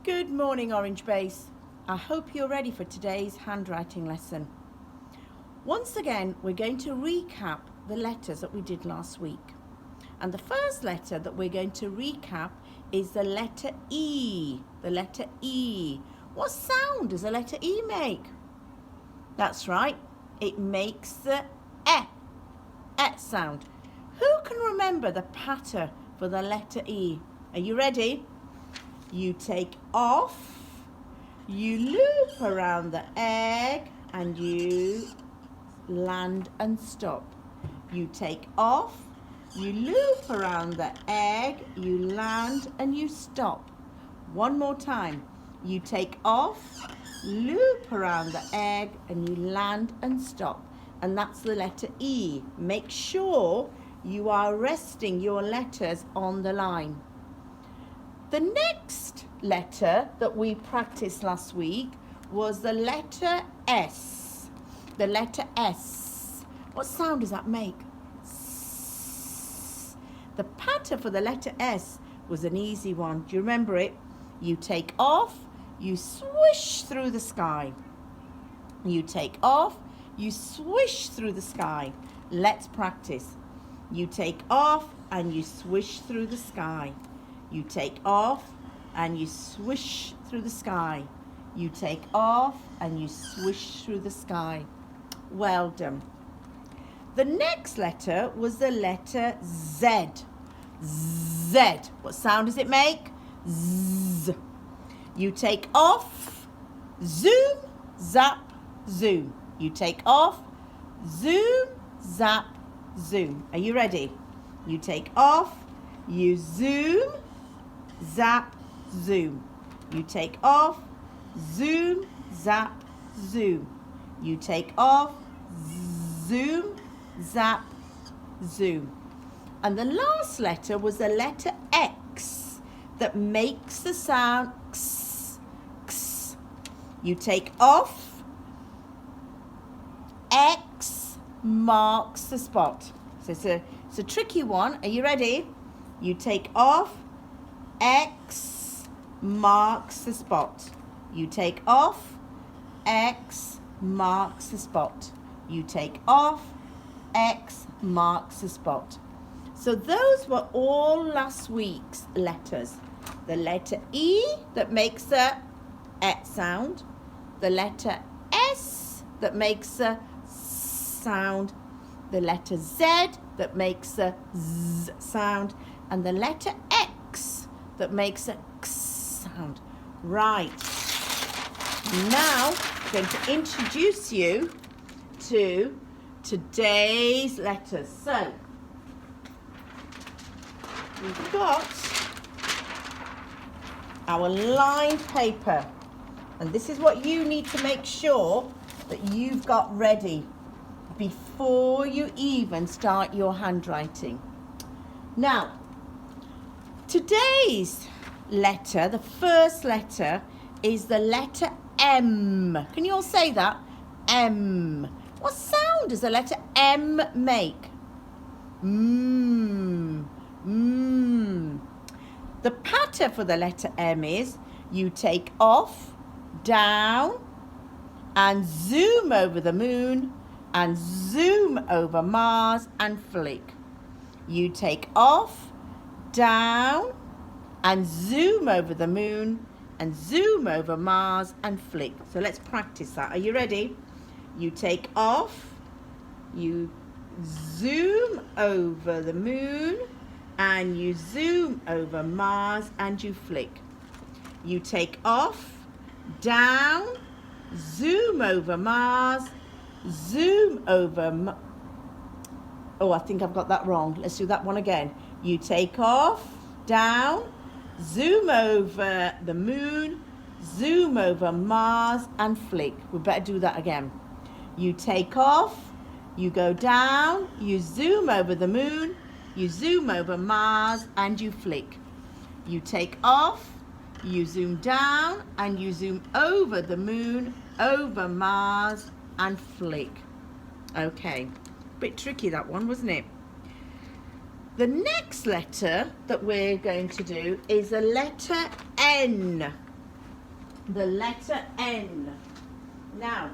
Good morning, Orange Base. I hope you're ready for today's handwriting lesson. Once again, we're going to recap the letters that we did last week. And the first letter that we're going to recap is the letter E. The letter E. What sound does the letter E make? That's right, it makes the sound. Who can remember the pattern for the letter E? Are you ready? You take off, you loop around the egg, and you land and stop. You take off, you loop around the egg, you land and you stop. One more time. You take off, loop around the egg, and you land and stop. And that's the letter E. Make sure you are resting your letters on the line. The next letter that we practiced last week was the letter S. The letter S. What sound does that make? S. The pattern for the letter S was an easy one. Do you remember it? You take off, you swish through the sky. You take off, you swish through the sky. Let's practice. You take off and you swish through the sky. You take off and you swish through the sky. You take off and you swish through the sky. Well done. The next letter was the letter Z. Z. What sound does it make? Z. You take off, zoom, zap, zoom. You take off, zoom, zap, zoom. Are you ready? You take off, you zoom, zap, zoom. You take off, zoom, zap, zoom. You take off, zoom, zap, zoom. And the last letter was the letter X that makes the sound X, X. You take off, X marks the spot. So it's a tricky one. Are you ready? You take off, X marks the spot. You take off, X marks the spot. You take off, X marks the spot. So those were all last week's letters. The letter E that makes the sound. The letter S that makes the sound. The letter Z that makes the Z sound. And the letter X that makes a X sound. Right. Now I'm going to introduce you to today's letters. So we've got our lined paper. And this is what you need to make sure that you've got ready before you even start your handwriting. Now, today's letter, the first letter, is the letter M. Can you all say that? M. What sound does the letter M make? The pattern for the letter M is you take off, down, and zoom over the moon, and zoom over Mars, and flick. You take off, down, and zoom over the moon, and zoom over Mars, and flick. So let's practice that. Are you ready? You take off, you zoom over the moon, and you zoom over Mars, and you flick. You take off, down, zoom over Mars, zoom over Oh, I think I've got that wrong. Let's do that one again. You take off, down, zoom over the moon, zoom over Mars, and flick. We better do that again. You take off, you go down, you zoom over the moon, you zoom over Mars, and you flick. You take off, you zoom down, and you zoom over the moon, over Mars, and flick. Okay. Bit tricky, that one, wasn't it? The next letter that we're going to do is the letter N. the letter N. Now,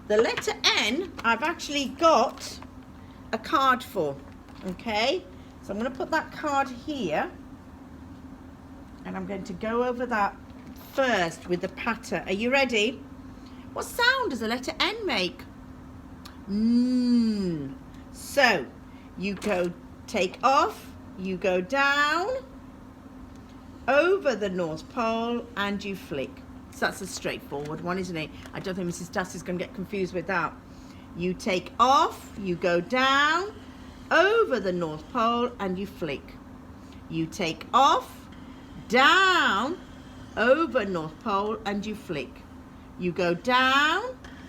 the letter N, I've actually got a card for, okay? So I'm going to put that card here, and I'm going to go over that first with the patter. Are you ready? What sound does the letter N make? N. So, you go take off, you go down, over the North Pole, and you flick. So that's a straightforward one, isn't it? I don't think Mrs. Duss is going to get confused with that. You take off, you go down, over the North Pole, and you flick. You take off, down, over North Pole, and you flick. You go down,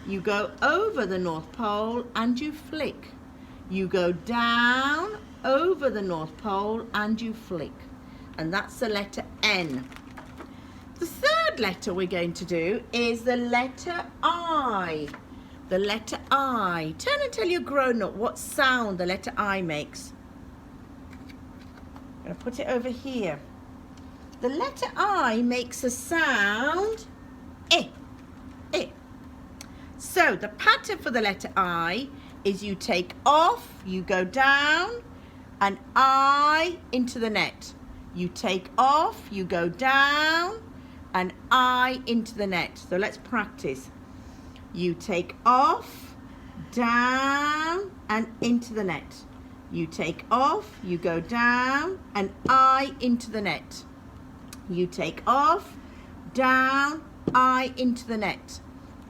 you go over the North Pole, and you flick. You go down, over the North Pole, and you flick. And that's the letter N. The third letter we're going to do is the letter I. The letter I. Turn and tell your grown-up what sound the letter I makes. I'm going to put it over here. The letter I makes a sound eh, eh. So the pattern for the letter I is you take off, you go down, and I into the net. You take off, you go down, and I into the net. So let's practice. You take off, down, and into the net. You take off, you go down, and I into the net. You take off, down, I into the net.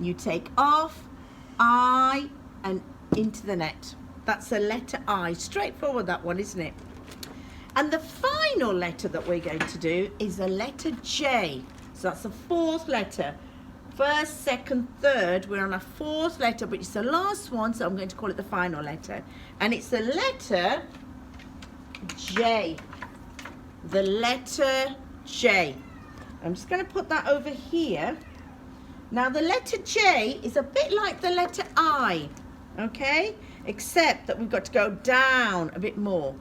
You take off, I, and into the net. That's the letter I. Straightforward, that one, isn't it? And the final letter that we're going to do is the letter J. So that's the fourth letter. First, second, third, we're on a fourth letter, but it's the last one, so I'm going to call it the final letter. And it's the letter J. The letter J. I'm just going to put that over here. Now, the letter J is a bit like the letter I, okay? Except that we've got to go down a bit more.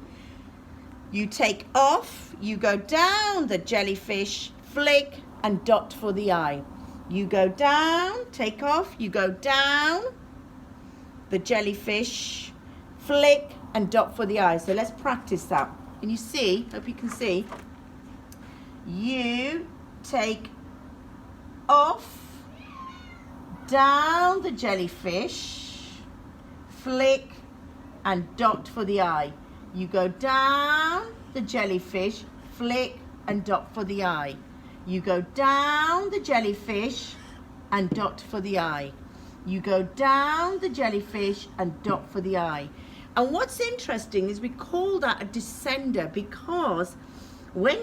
You take off, you go down the jellyfish, flick, and dot for the I. You go down, take off, you go down the jellyfish, flick, and dot for the I. So let's practice that. Can you see? Hope you can see. You take off, down the jellyfish, flick, and dot for the I. You go down the jellyfish, flick, and dot for the I. You go down the jellyfish and dot for the I. You go down the jellyfish and dot for the I. And what's interesting is we call that a descender because when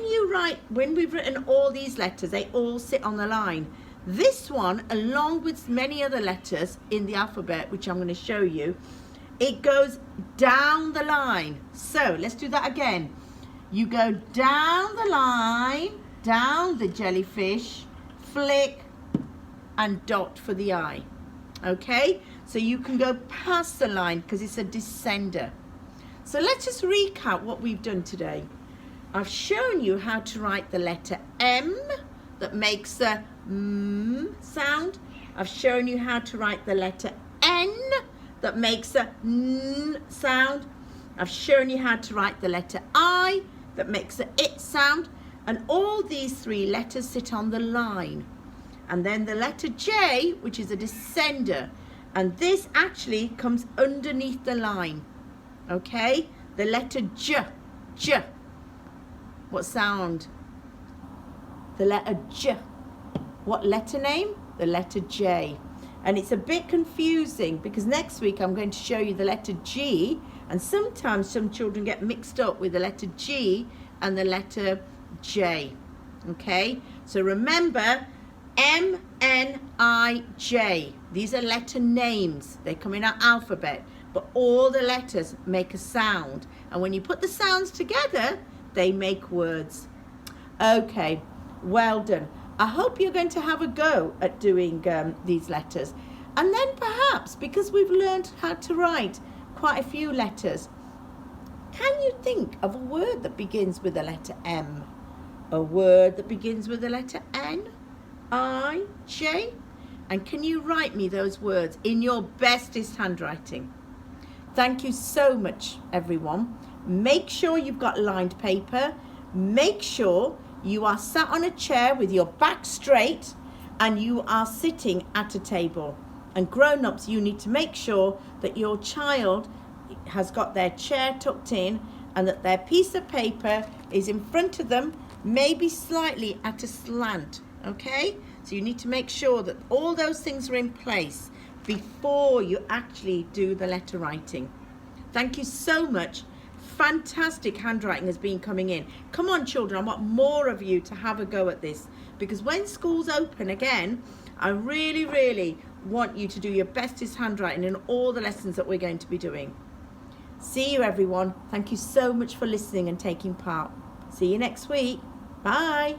we've written all these letters, they all sit on the line. This one, along with many other letters in the alphabet, which I'm going to show you, it goes down the line. So let's do that again. You go down the line, down the jellyfish, flick, and dot for the I. Okay? So you can go past the line because it's a descender. So let's just recap what we've done today. I've shown you how to write the letter M that makes the M sound. I've shown you how to write the letter N that makes a N sound. I've shown you how to write the letter I that makes a IT sound. And all these three letters sit on the line. And then the letter J, which is a descender. And this actually comes underneath the line. Okay? The letter J. J. What sound? The letter J. What letter name? The letter J. And it's a bit confusing because next week I'm going to show you the letter G. And sometimes some children get mixed up with the letter G and the letter J. Okay? So remember, M, N, I, J. These are letter names. They come in our alphabet. But all the letters make a sound. And when you put the sounds together, they make words. Okay, well done. I hope you're going to have a go at doing these letters. And then perhaps, because we've learned how to write quite a few letters, can you think of a word that begins with the letter M? A word that begins with the letter N? I-J. And can you write me those words in your bestest handwriting? Thank you so much, everyone. Make sure you've got lined paper. Make sure you are sat on a chair with your back straight and you are sitting at a table. And grown-ups, you need to make sure that your child has got their chair tucked in and that their piece of paper is in front of them, maybe slightly at a slant, okay? So you need to make sure that all those things are in place before you actually do the letter writing. Thank you so much. Fantastic handwriting has been coming in. Come on, children, I want more of you to have a go at this, because when schools open again, I really, really want you to do your bestest handwriting in all the lessons that we're going to be doing. See you, everyone. Thank you so much for listening and taking part. See you next week. Bye.